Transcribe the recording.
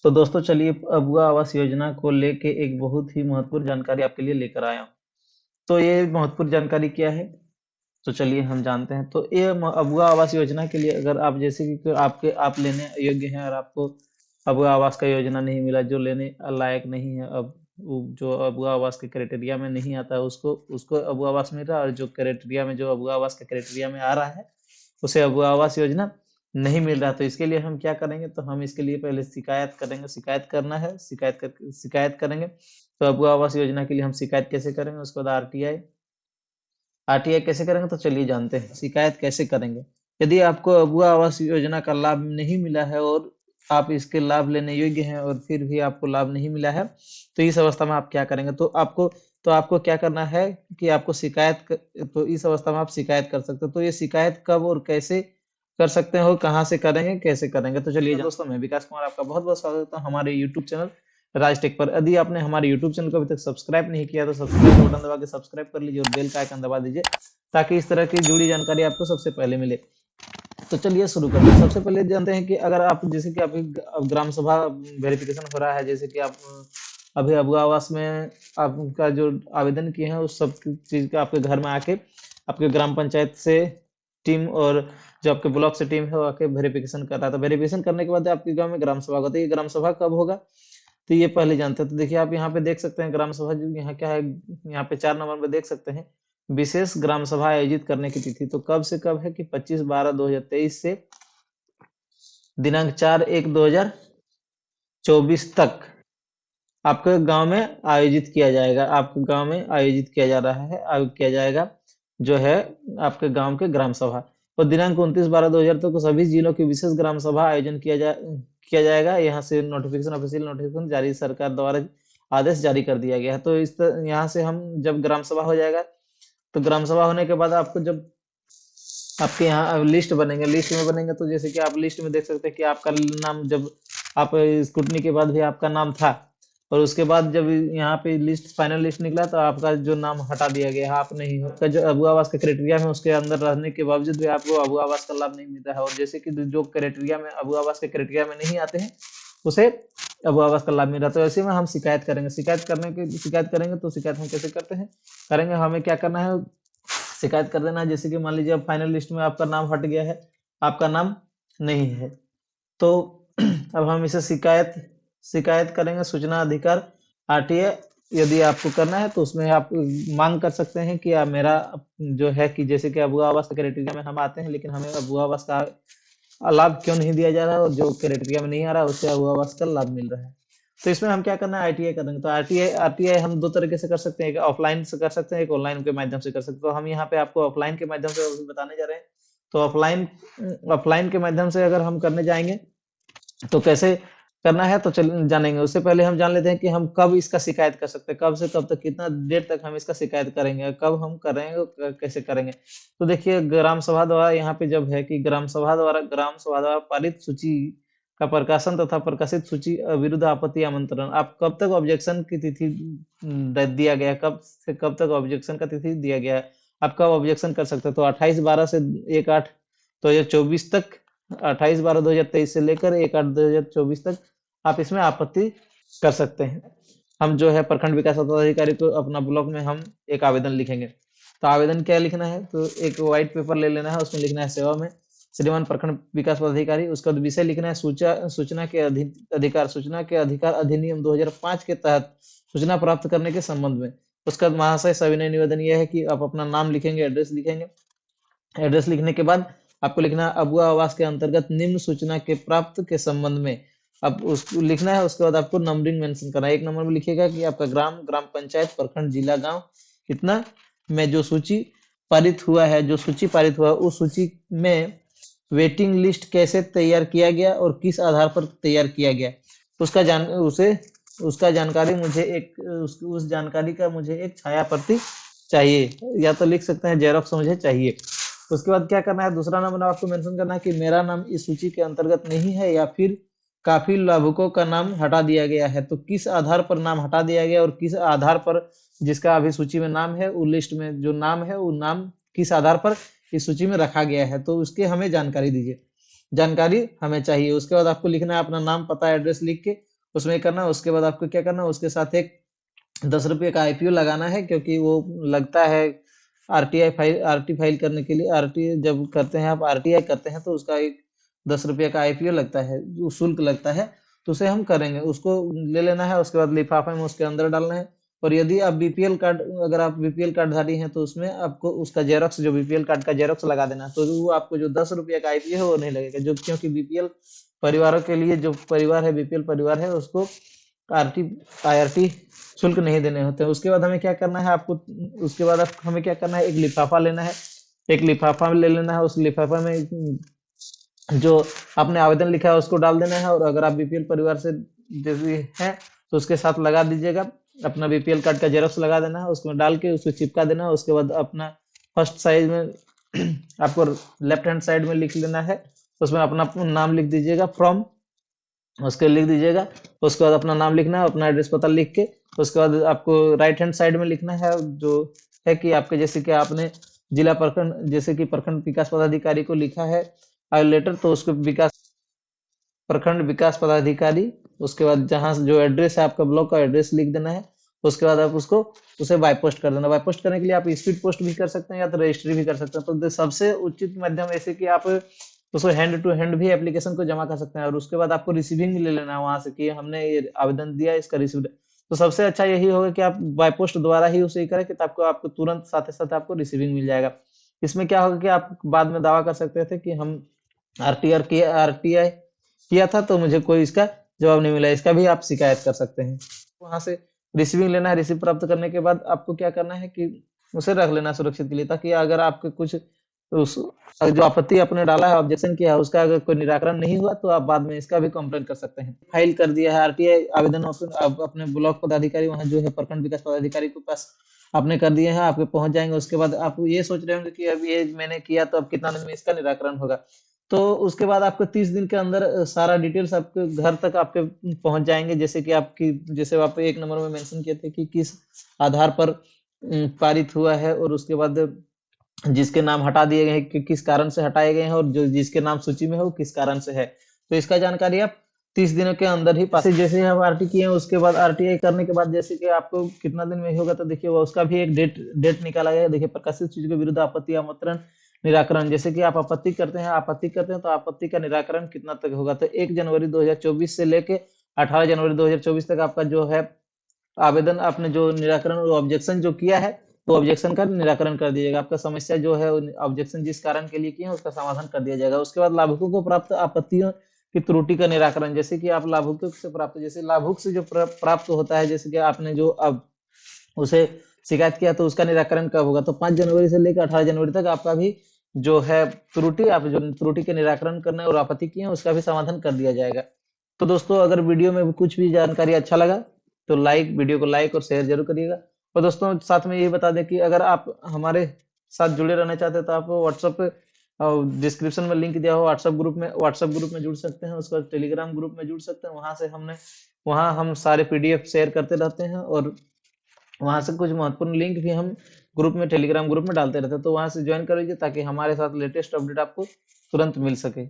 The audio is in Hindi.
तो दोस्तों चलिए अबुआ आवास योजना को लेके एक बहुत ही महत्वपूर्ण जानकारी आपके लिए लेकर आया हूं। तो ये महत्वपूर्ण जानकारी क्या है? तो चलिए हम जानते हैं। तो ये अबुआ आवास योजना के लिए अगर आप जैसे कि आपके आप लेने योग्य हैं और आपको अबुआ आवास का योजना नहीं मिला, जो लेने लायक नहीं है, अब जो अबुआ आवास के क्राइटेरिया में नहीं आता है उसको उसको अबुआ आवास मिल रहा है, और जो क्राइटेरिया में जो अबुआ आवास के क्राइटेरिया में आ रहा है उसे अबुआ आवास योजना नहीं मिल रहा। तो इसके लिए हम क्या करेंगे? तो हम इसके लिए पहले शिकायत करेंगे। शिकायत करना है, शिकायत करेंगे। तो अबुआ आवास योजना के लिए हम शिकायत कैसे करेंगे? उसके बाद आरटीआई आरटीआई कैसे करेंगे? तो चलिए जानते हैं शिकायत कैसे करेंगे। यदि आपको अबुआ आवास योजना का लाभ नहीं मिला है और आप इसके लाभ लेने योग्य हैं और फिर भी आपको लाभ नहीं मिला है, तो इस अवस्था में आप क्या करेंगे? तो आपको क्या करना है कि आपको तो इस अवस्था में आप शिकायत कर सकते हो। तो ये शिकायत कब और कैसे कर सकते हो, कहाँ से करेंगे, कैसे करेंगे? तो चलिए दोस्तों, मैं विकास कुमार आपका बहुत बहुत स्वागत करता हूँ हमारे यूट्यूब चैनल राजटेक पर। यदि आपने हमारे यूट्यूब चैनल को अभी तक सब्सक्राइब नहीं किया तो सब्सक्राइब का बटन दबा के सब्सक्राइब कर लीजिए और बेल का आइकन दबा दीजिए, ताकि इस तरह की जुड़ी जानकारी आपको सबसे पहले मिले। तो चलिए शुरू करते हैं। सबसे पहले जानते हैं कि अगर आप जैसे कि अभी अब ग्राम सभा वेरिफिकेशन हो रहा है, जैसे कि आप अभी अबुआ आवास में आपका जो आवेदन किए हैं उस सब चीज का आपके घर में आके आपके ग्राम पंचायत से टीम और जो आपके ब्लॉक से टीम है वो आके वेरिफिकेशन कर रहा था। वेरिफिकेशन करने के बाद आपके गांव में ग्राम सभा होती है। ये ग्राम सभा कब होगा? तो ये पहले जानते हैं। तो देखिए आप यहाँ पे देख सकते हैं ग्राम सभा जो यहाँ क्या है, यहाँ पे 4 नंबर पे देख सकते हैं विशेष ग्राम सभा आयोजित करने की तिथि। तो कब से कब है कि 25/12/2023 से दिनांक 4/1/2024 तक आपके गांव में आयोजित किया जाएगा। आपके गांव में आयोजित किया जा रहा है, आयोजित किया जाएगा जो है आपके गांव के ग्राम सभा। और दिनांक 29/12/2000 तक सभी जिलों की विशेष ग्राम सभा आयोजन किया जाएगा। यहाँ से नोटिफिकेशन, ऑफिशियल नोटिफिकेशन जारी सरकार द्वारा आदेश जारी कर दिया गया है। तो यहाँ से हम जब ग्राम सभा हो जाएगा, तो ग्राम सभा होने के बाद आपको जब आपके यहाँ अब लिस्ट बनेंगे, लिस्ट में बनेंगे तो जैसे कि आप लिस्ट में देख सकते हैं कि आपका नाम जब आप स्क्रूटनी के बाद भी आपका नाम था, और उसके बाद जब यहाँ पे लिस्ट फाइनल लिस्ट निकला तो आपका जो नाम हटा दिया गया है, आप नहीं हो का जो अबू आवास के क्राइटेरिया में उसके अंदर रहने के बावजूद भी आपको अबू आवास का लाभ नहीं मिल रहा है। और जैसे कि जो क्राइटेरिया में अबू आवास के क्राइटेरिया में नहीं आते हैं उसे अबू आवास का लाभ मिल रहा है। तो ऐसे में हम शिकायत करेंगे। शिकायत करेंगे तो शिकायत हम कैसे करते हैं करेंगे? हमें क्या करना है, शिकायत कर देना है। जैसे कि मान लीजिए अब फाइनल लिस्ट में आपका नाम हट गया है, आपका नाम नहीं है, तो अब हम इसे शिकायत शिकायत करेंगे सूचना अधिकार आरटीए। यदि आपको करना है तो उसमें आप मांग कर सकते हैं कि मेरा जो है कि जैसे कि अबुआ आवास के क्राइटेरिया में हम आते हैं लेकिन हमें अबुआ आवास का लाभ क्यों नहीं दिया जा रहा है, और जो क्राइटेरिया में नहीं आ रहा है उससे अबुआ आवास का लाभ मिल रहा है। तो इसमें हम क्या करना है, आईटीआई करेंगे। तो आरटीआई आरटीआई हम दो तरीके से कर सकते हैं, एक ऑफलाइन से कर सकते हैं, एक ऑनलाइन के माध्यम से कर सकते हैं। तो हम यहाँ पे आपको ऑफलाइन के माध्यम से अभी बताने जा रहे हैं। तो ऑफलाइन ऑफलाइन के माध्यम से अगर हम करने जाएंगे तो कैसे करना है तो चल जानेंगे। उससे पहले हम जान लेते हैं कि हम कब इसका शिकायत कर सकते हैं, कब से कब तक, कितना देर तक हम इसका शिकायत करेंगे, कब हम करेंगे और कैसे करेंगे। तो देखिए ग्राम सभा द्वारा यहाँ पे जब है कि ग्राम सभा द्वारा पारित सूची का प्रकाशन तथा प्रकाशित सूची विरुद्ध आपत्ति आमंत्रण, आप कब तक ऑब्जेक्शन की तिथि दिया गया है, कब से कब तक ऑब्जेक्शन का तिथि दिया गया है, आप कब ऑब्जेक्शन कर सकते हैं? तो 28/12 से 1/8/2024 तक, 28/12/2023 से लेकर 1/8/2024 तक आप इसमें आपत्ति कर सकते हैं। हम जो है प्रखंड विकास पदाधिकारी को अपना ब्लॉक में हम एक आवेदन लिखेंगे। तो आवेदन क्या लिखना है? तो एक व्हाइट पेपर ले लेना है, उसमें लिखना है सेवा में श्रीमान प्रखंड विकास पदाधिकारी। उसका विषय लिखना है सूचना के अधिकार अधिनियम 2005 के तहत सूचना प्राप्त करने के संबंध में। उसका महाशय सविनय निवेदन यह है कि आप अपना नाम लिखेंगे, एड्रेस लिखेंगे। एड्रेस लिखने के बाद आपको लिखना है अबुआ आवास के अंतर्गत निम्न सूचना के प्राप्त के संबंध में। अब उसको लिखना है। उसके बाद आपको नंबरिंग मेंशन करना है। एक नंबर में लिखिएगा कि आपका ग्राम पंचायत, प्रखंड, जिला, गांव इतना में जो सूची पारित हुआ है, जो सूची पारित हुआ है, उस सूची में वेटिंग लिस्ट कैसे तैयार किया गया और किस आधार पर तैयार किया गया, उसका जान उसे उसका जानकारी मुझे उस जानकारी का मुझे एक छाया प्रति चाहिए, या तो लिख सकते हैं जेरॉक्स मुझे चाहिए। उसके बाद क्या करना है, दूसरा नंबर आपको मेंशन करना है कि मेरा नाम इस सूची के अंतर्गत नहीं है या फिर काफी लाभुकों का नाम हटा दिया गया है। तो किस आधार पर नाम हटा दिया गया और किस आधार पर जिसका अभी सूची में नाम है, वो लिस्ट में जो नाम है वो नाम किस आधार पर इस सूची में रखा गया है, तो उसके हमें जानकारी दीजिए, जानकारी हमें चाहिए। उसके बाद आपको लिखना है अपना नाम, पता, एड्रेस लिख के उसमें करना है। उसके बाद आपको क्या करना है, उसके साथ एक 10 रुपये का आईपीओ लगाना है, क्योंकि वो लगता है आरटीआई फाइल, आरटी फाइल करने के लिए। आरटी जब करते हैं आप, आरटीआई करते हैं, तो उसका एक 10 रुपये का आईपीओ लगता है, जो शुल्क लगता है। तो उसे हम करेंगे, उसको ले लेना है। उसके बाद लिफाफे में उसके अंदर डालना है। और यदि आप बीपीएल कार्ड, अगर आप बीपीएल कार्ड धारी हैं, तो उसमें आपको उसका जेरॉक्स, जो बीपीएल कार्ड का जेरॉक्स लगा देना है। तो वो आपको जो 10 रुपये का आईपीओ है वो नहीं लगेगा, जो क्योंकि बीपीएल परिवारों के लिए, जो परिवार है बीपीएल परिवार है, उसको आरटी आईआरटी शुल्क नहीं देने होते हैं। उसके बाद हमें क्या करना है आपको, उसके बाद हमें क्या करना है, एक लिफाफा लेना है। एक लिफाफा ले लेना है। उस लिफाफा में जो आपने आवेदन लिखा है उसको डाल देना है। और अगर आप बीपीएल परिवार से जैसे हैं, तो उसके साथ लगा दीजिएगा, अपना बीपीएल कार्ड का जेरॉक्स लगा देना है, उसमें डाल के उसको चिपका देना है। उसके बाद अपना फर्स्ट साइज में आपको लेफ्ट हैंड साइड में लिख लेना है, उसमें अपना नाम लिख दीजिएगा, फ्रॉम, उसके लिख दीजिएगा। उसके बाद अपना नाम लिखना है, अपना एड्रेस पता लिख के। उसके बाद आपको राइट हैंड साइड में लिखना है, जो है कि आपके, जैसे कि आपने जिला प्रखंड, जैसे कि प्रखंड विकास पदाधिकारी को लिखा है लेटर, तो उसको विकास, प्रखंड विकास पदाधिकारी। उसके बाद जहाँ जो एड्रेस है आपका, ब्लॉक का एड्रेस लिख देना है। उसके बाद आप उसको, उसे बाय पोस्ट कर देना। बाय पोस्ट करने के लिए आप स्पीड पोस्ट भी कर सकते हैं, या तो रजिस्ट्री भी कर सकते हैं। तो सबसे उचित माध्यम ऐसे कि आप उसको हैंड टू हैंड भी एप्लीकेशन को जमा कर सकते हैं। और उसके बाद आपको रिसीविंग ले लेना है वहां से, कि हमने ये आवेदन दिया, इसका रिसीव। तो सबसे अच्छा यही होगा कि आप बाय पोस्ट द्वारा ही उसे करें, कि आपको आपको तुरंत साथ साथ आपको रिसीविंग मिल जाएगा। इसमें क्या होगा कि आप बाद में दावा कर सकते थे कि हम आरटीआई किया था, तो मुझे कोई इसका जवाब नहीं मिला। इसका भी आप शिकायत कर सकते हैं। वहां से रिसीविंग लेना है। रिसीव प्राप्त करने के बाद आपको क्या करना है कि उसे रख लेना सुरक्षित के लिए, ताकि अगर आपके कुछ उस जो आपत्ति आपने डाला है, ऑब्जेक्शन किया है, उसका अगर कोई निराकरण नहीं हुआ, तो आप बाद में इसका भी कंप्लेंट कर सकते हैं। फाइल कर दिया है आरटीआई आवेदन, आप अपने ब्लॉक पदाधिकारी, वहाँ जो है प्रखंड विकास पदाधिकारी के पास आपने कर दिए हैं, आपके पहुंच जाएंगे। उसके बाद आप ये सोच रहे होंगे कि अब ये मैंने किया, तो अब कितना दिन में इसका निराकरण होगा। तो उसके बाद आपको 30 दिन के अंदर सारा डिटेल्स आपके घर तक आपके पहुंच जाएंगे। जैसे कि आपकी, जैसे आप 1 नंबर में मेंशन किए थे कि किस आधार पर पारित हुआ है, और उसके बाद जिसके नाम हटा दिए गए हैं कि किस कारण से हटाए गए हैं, और जो जिसके नाम सूची में है वो किस कारण से है। तो इसका जानकारी आप 30 दिनों के अंदर ही पास। जैसे हम आरटी किए हैं, उसके बाद आरटीआई करने के बाद जैसे कि आपको कितना दिन में होगा, तो देखिए वो उसका भी एक डेट डेट निकाला गया है। देखिए, प्रकाशित चीज के विरुद्ध आपत्ति आमंत्रण निराकरण, जैसे कि आप आपत्ति करते हैं तो आपत्ति का निराकरण कितना तक होगा, तो 1 जनवरी 2024 से लेके 18 जनवरी 2024 तक आपका जो है आवेदन, आपने जो निराकरण और ऑब्जेक्शन जो किया है, तो ऑब्जेक्शन का निराकरण कर दिया जाएगा। आपका समस्या जो है, ऑब्जेक्शन जिस कारण के लिए किए हैं उसका समाधान कर दिया जाएगा। उसके बाद लाभुकों को प्राप्त आपत्तियों की त्रुटि का निराकरण, जैसे कि आप लाभुकों से प्राप्त, जैसे लाभुक से जो प्राप्त होता है, जैसे कि आपने जो अब उसे शिकायत किया, तो उसका निराकरण कब होगा, तो 5 जनवरी से लेकर 18 जनवरी तक आपका भी जो है त्रुटि, आप जो त्रुटि के निराकरण करना है और आपत्ति किए हैं, उसका भी समाधान कर दिया जाएगा। तो दोस्तों, अगर वीडियो में कुछ भी जानकारी अच्छा लगा, तो वीडियो को लाइक और शेयर जरूर करिएगा। और दोस्तों, साथ में ये बता दें कि अगर आप हमारे साथ जुड़े रहना चाहते हैं, तो आप व्हाट्सएप पे डिस्क्रिप्शन में लिंक दिया हो, व्हाट्सएप ग्रुप में जुड़ सकते हैं। उसके बाद टेलीग्राम ग्रुप में जुड़ सकते हैं। वहाँ हम सारे पीडीएफ शेयर करते रहते हैं, और वहां से कुछ महत्वपूर्ण लिंक भी हम टेलीग्राम ग्रुप में डालते रहते हैं। तो वहां से ज्वाइन कर लीजिए, ताकि हमारे साथ लेटेस्ट अपडेट आपको तुरंत मिल सके।